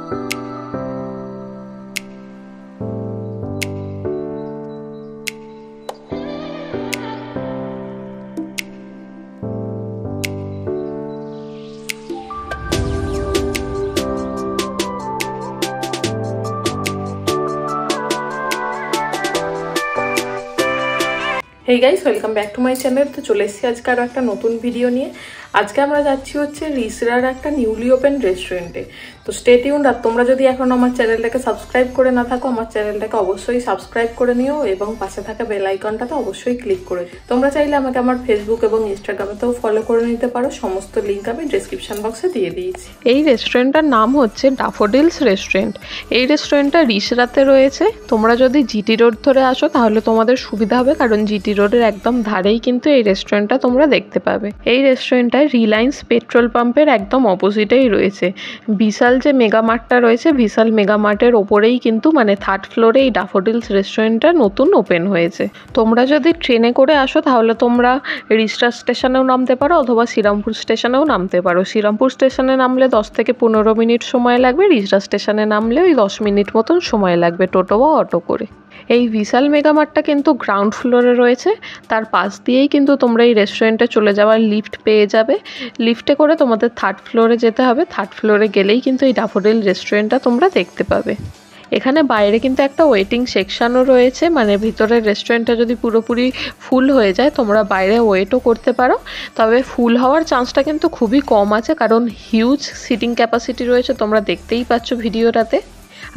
Hey guys welcome back to my channel. तो चले एসেছি আজকে আরো একটা নতুন ভিডিও নিয়ে। আজকে আমরা যাচ্ছি হচ্ছে রিসরার একটা নিউলি ওপেন রেস্টুরেন্টে। তো স্টে টিউনড। আর তোমরা যদি এখন আমার চ্যানেলটাকে সাবস্ক্রাইব করে না থাকো, আমার চ্যানেলটাকে অবশ্যই সাবস্ক্রাইব করে নিও এবং পাশে থাকা বেল আইকনটাতে অবশ্যই ক্লিক করে দিও। তোমরা চাইলে আমাকে আমার ফেসবুক এবং ইনস্টাগ্রামেতেও ফলো করে নিতে পারো। সমস্ত লিঙ্ক আমি ডেসক্রিপশন বক্সে দিয়ে দিয়েছি। এই রেস্টুরেন্টটার নাম হচ্ছে ড্যাফোডিলস রেস্টুরেন্ট। এই রেস্টুরেন্টটা রিসরাতে রয়েছে। তোমরা যদি জিটি রোড ধরে আসো তাহলে তোমাদের সুবিধা হবে, কারণ জিটি রোডের একদম ধারেই কিন্তু এই রেস্টুরেন্টটা তোমরা দেখতে পাবে। এই রেস্টুরেন্টটা রিলায়েন্স পেট্রোল পাম্পের একদম অপোজিটেই রয়েছে। বিশাল যে মেগা মার্টটা রয়েছে, বিশাল মেগা মার্টের ওপরেই কিন্তু মানে থার্ড ফ্লোরে এই ড্যাফোডিলস রেস্টুরেন্টটা নতুন ওপেন হয়েছে। তোমরা যদি ট্রেনে করে আসো তাহলে তোমরা রিসরা স্টেশনেও নামতে পারো অথবা শ্রীরামপুর স্টেশনেও নামতে পারো। শ্রীরামপুর স্টেশনে নামলে 10 থেকে 15 মিনিট সময় লাগবে, রিসরা স্টেশনে নামলে ওই 10 মিনিট মতন সময় লাগবে টোটো বা অটো করে। এই বিশাল মেগামার্টটা কিন্তু গ্রাউন্ড ফ্লোরে রয়েছে। তার পাশ দিয়েই কিন্তু তোমরা এই রেস্টুরেন্টে চলে যাওয়ার লিফট পেয়ে যাবে। লিফটে করে তোমাদের থার্ড ফ্লোরে যেতে হবে। থার্ড ফ্লোরে গেলেই কিন্তু এই ড্যাফোডিল রেস্টুরেন্টটা তোমরা দেখতে পাবে। এখানে বাইরে কিন্তু একটা ওয়েটিং সেকশনও রয়েছে, মানে ভিতরের রেস্টুরেন্টটা যদি পুরোপুরি ফুল হয়ে যায় তোমরা বাইরে ওয়েটও করতে পারো। তবে ফুল হওয়ার চান্সটা কিন্তু খুবই কম আছে, কারণ হিউজ সিটিং ক্যাপাসিটি রয়েছে, তোমরা দেখতেই পাচ্ছ ভিডিওটাতে।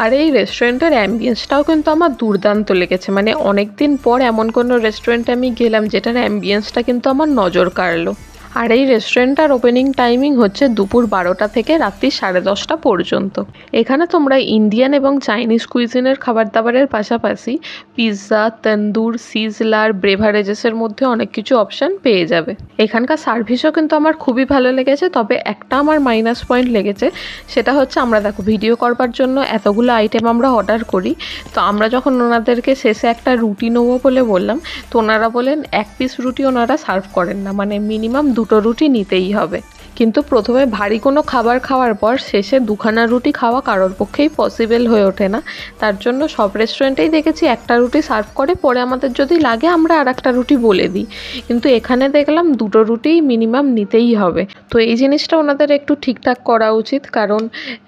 আর এই রেস্টুরেন্টের অ্যাম্বিয়েন্সটাও কিন্তু আমার দুর্দান্ত লেগেছে। মানে অনেক দিন পর এমন কোনো রেস্টুরেন্টে আমি গেলাম যেটার অ্যাম্বিয়েন্সটা কিন্তু আমার নজর কাড়লো। আর এই রেস্টুরেন্টটার ওপেনিং টাইমিং হচ্ছে দুপুর 12টা থেকে রাত্রি 10:30 পর্যন্ত। এখানে তোমরা ইন্ডিয়ান এবং চাইনিজ কুইজিনের খাবার দাবারের পাশাপাশি পিৎজা, তন্দুর, সিজলার, ব্রেভারেজেসের মধ্যে অনেক কিছু অপশান পেয়ে যাবে। এখানকার সার্ভিসও কিন্তু আমার খুবই ভালো লেগেছে। তবে একটা আমার মাইনাস পয়েন্ট লেগেছে, সেটা হচ্ছে আমরা দেখো ভিডিও করবার জন্য এতগুলো আইটেম আমরা অর্ডার করি। তো আমরা যখন ওনাদেরকে শেষে একটা রুটি নেবো বলে বললাম, তো ওনারা বলেন 1 পিস রুটি ওনারা সার্ভ করেন না, মানে মিনিমাম 2টো রুটি নিতেই হবে। কিন্তু প্রথমে ভারী কোনো খাবার খাওয়ার পর শেষে 2খানা রুটি খাওয়া কারোর পক্ষেই পসিবল হয়ে ওঠে না। তার জন্য সব রেস্টুরেন্টেই দেখেছি একটা রুটি সার্ভ করে, পরে আমাদের যদি লাগে আমরা আর একটা রুটি বলে দিই। কিন্তু এখানে দেখলাম 2টো রুটিই মিনিমাম নিতেই হবে। তো এই জিনিসটা ওনাদের একটু ঠিকঠাক করা উচিত, কারণ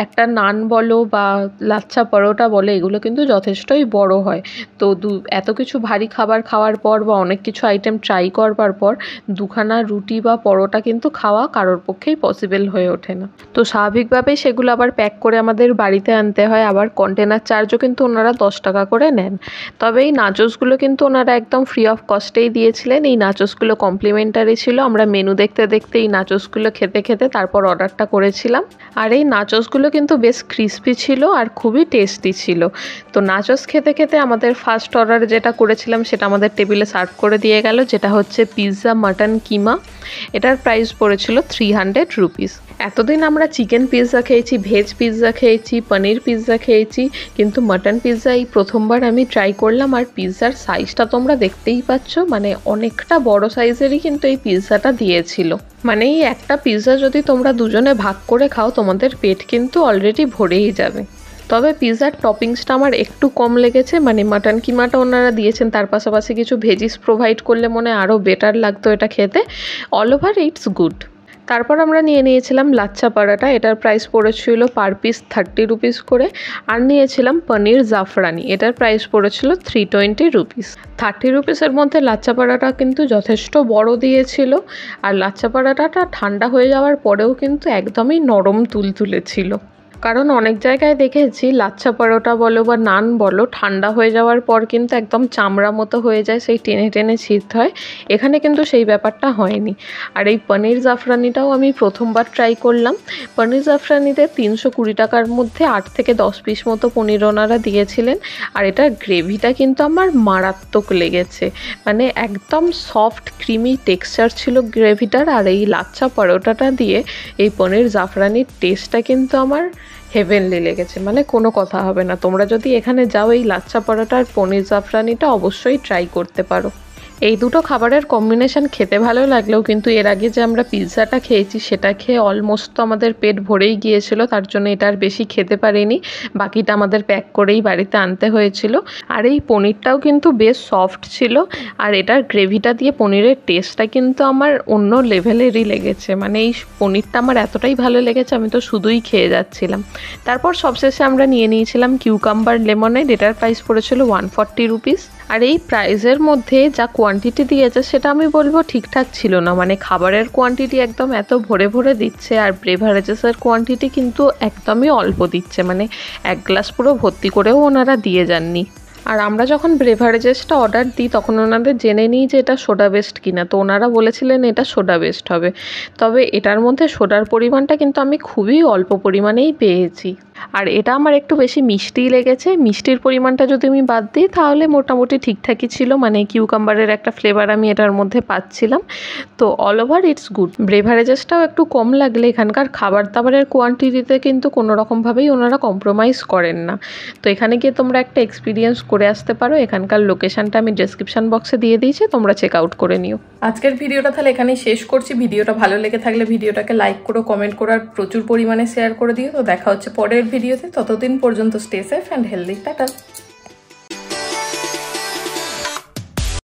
একটা নান বলো বা লাচ্ছা পরোটা বলো এগুলো কিন্তু যথেষ্টই বড় হয়। তো এত কিছু ভারী খাবার খাওয়ার পর বা অনেক কিছু আইটেম ট্রাই করবার পর 2খানা রুটি বা পরোটা কিন্তু খাওয়া কারোর পক্ষেই পসিবল হয়ে ওঠে না। তো স্বাভাবিকভাবেই সেগুলো আবার প্যাক করে আমাদের বাড়িতে আনতে হয়। আবার কন্টেনার চার্জও কিন্তু ওনারা 10 টাকা করে নেন। তবে এই নাচোসগুলো কিন্তু ওনারা একদম ফ্রি অফ কস্টেই দিয়েছিলেন। এই নাচোসগুলো কমপ্লিমেন্টারি ছিল। আমরা মেনু দেখতে দেখতে এই নাচোসগুলো খেতে খেতে তারপর অর্ডারটা করেছিলাম। আর এই নাচোসগুলো কিন্তু বেশ ক্রিস্পি ছিল আর খুবই টেস্টি ছিল। তো নাচোস খেতে খেতে আমাদের ফার্স্ট অর্ডার যেটা করেছিলাম সেটা আমাদের টেবিলে সার্ভ করে দিয়ে গেল, যেটা হচ্ছে পিৎজা মাটন কিমা। এটার প্রাইস পড়েছিল 300 রুপিস। এতদিন আমরা চিকেন পিৎজা খেয়েছি, ভেজ পিৎজা খেয়েছি, পনির পিৎজা খেয়েছি, কিন্তু মাটন পিৎজা এই প্রথমবার আমি ট্রাই করলাম। আর পিৎজার সাইজটা তোমরা দেখতেই পাচ্ছ, মানে অনেকটা বড় সাইজেরই কিন্তু এই পিৎজাটা দিয়েছিল। মানে এই একটা পিৎজা যদি তোমরা দুজনে ভাগ করে খাও তোমাদের পেট কিন্তু অলরেডি ভরেই যাবে। তবে পিৎজার টপিংসটা আমার একটু কম লেগেছে। মানে মাটন কিমাটা ওনারা দিয়েছেন, তার পাশাপাশি কিছু ভেজিস প্রোভাইড করলে মনে আরও বেটার লাগতো এটা খেতে। All over it's good. তারপর আমরা নিয়েছিলাম লাচ্ছা পরাটা। এটার প্রাইস পড়েছিল পার পিস 30 রুপিস করে। আর নিয়েছিলাম পনির জাফরানি। এটার প্রাইস পড়েছিল 320 রুপিস। 30 রুপিসের মধ্যে লাচ্ছা পরাটা কিন্তু যথেষ্ট বড় দিয়েছিল। আর লাচ্ছা পরাটাটা ঠান্ডা হয়ে যাওয়ার পরেও কিন্তু একদমই নরম তুলতুলে ছিল। কারণ অনেক জায়গায় দেখেছি লাচ্ছা পরোটা বলো বা নান বলো ঠান্ডা হয়ে যাওয়ার পর কিন্তু একদম চামড়া মতো হয়ে যায়, সেই টেনে টেনে ছিঁড়তে হয়। এখানে কিন্তু সেই ব্যাপারটা হয়নি। আর এই পনির জাফরানিটাও আমি প্রথমবার ট্রাই করলাম। পনির জাফরানিতে 320 টাকার মধ্যে 8 থেকে 10 পিস মতো পনির ওনারা দিয়েছিলেন। আর এটার গ্রেভিটা কিন্তু আমার মারাত্মক লেগেছে। মানে একদম সফট ক্রিমি টেক্সচার ছিল গ্রেভিটার। আর এই লাচ্ছা পরোটাটা দিয়ে এই পনির জাফরানির টেস্টটা কিন্তু আমার হেভেনলি লেগেছে। মানে কোনো কথা হবে না। তোমরা যদি এখানে যাও এই লাচ্ছা পরোটা আর পনির জাফরানিটা অবশ্যই ট্রাই করতে পারো। এই দুটো খাবারের কম্বিনেশন খেতে ভালো লাগলেও কিন্তু এর আগে যে আমরা পিৎজাটা খেয়েছি সেটা খেয়ে অলমোস্ট তো আমাদের পেট ভরেই গিয়েছিল, তার জন্য এটা আর বেশি খেতে পারিনি, বাকিটা আমাদের প্যাক করেই বাড়িতে আনতে হয়েছিল। আর এই পনিরটাও কিন্তু বেশ সফট ছিল, আর এটার গ্রেভিটা দিয়ে পনিরের টেস্টটা কিন্তু আমার অন্য লেভেলেরই লেগেছে। মানে এই পনিরটা আমার এতটাই ভালো লেগেছে, আমি তো শুধুই খেয়ে যাচ্ছিলাম। তারপর সবশেষে আমরা নিয়ে নিয়েছিলাম কিউকাম্বার লেমনেড, এটার প্রাইস পড়েছিল 140 রুপিস। আর এই প্রাইসের মধ্যে যা কোয়ান্টিটি দিয়েছে সেটা আমি বলবো ঠিকঠাক ছিল না। মানে খাবারের কোয়ান্টিটি একদম এত ভরে ভরে দিচ্ছে, আর বেভারেজেসের কোয়ান্টিটি কিন্তু একদমই অল্প দিচ্ছে, মানে এক গ্লাস পুরো ভর্তি করেও ওনারা দিয়ে যাননি। আর আমরা যখন বেভারেজেসটা অর্ডার দিই তখন ওনাদের জেনে নিই যে এটা সোডা বেসড কিনা, তো ওনারা বলেছিলেন এটা সোডা বেসড হবে, তবে এটার মধ্যে সোডার পরিমাণটা কিন্তু আমি খুবই অল্প পরিমাণেই পেয়েছি। আর এটা আমার একটু বেশি মিষ্টিই লেগেছে, মিষ্টির পরিমাণটা যদি আমি বাদ দিই তাহলে মোটামুটি ঠিকঠাকই ছিল, মানে কিউকাম্বারের একটা ফ্লেভার আমি এটার মধ্যে পাচ্ছিলাম। তো অল ওভার ইটস গুড। বেভারেজেসটাও একটু কম লাগলে এখানকার খাবার দাবারের কোয়ান্টিটিতে কিন্তু কোনো রকমভাবেই ওনারা কম্প্রোমাইজ করেন না। তো এখানে গিয়ে তোমরা একটা এক্সপিরিয়েন্স করে আসতে পারো, এখানকার লোকেশনটা আমি ডেসক্রিপশন বক্সে দিয়ে দিয়েছি, তোমরা চেক আউট করে নিও। আজকের ভিডিওটা তাহলে এখানেই শেষ করছি। ভিডিওটা ভালো লেগে থাকলে ভিডিওটাকে লাইক করো, কমেন্ট করো, আর প্রচুর পরিমাণে শেয়ার করে দিও। তো দেখা হচ্ছে পরের ভিডিওতে, ততদিন পর্যন্ত stay safe and healthy. Tata.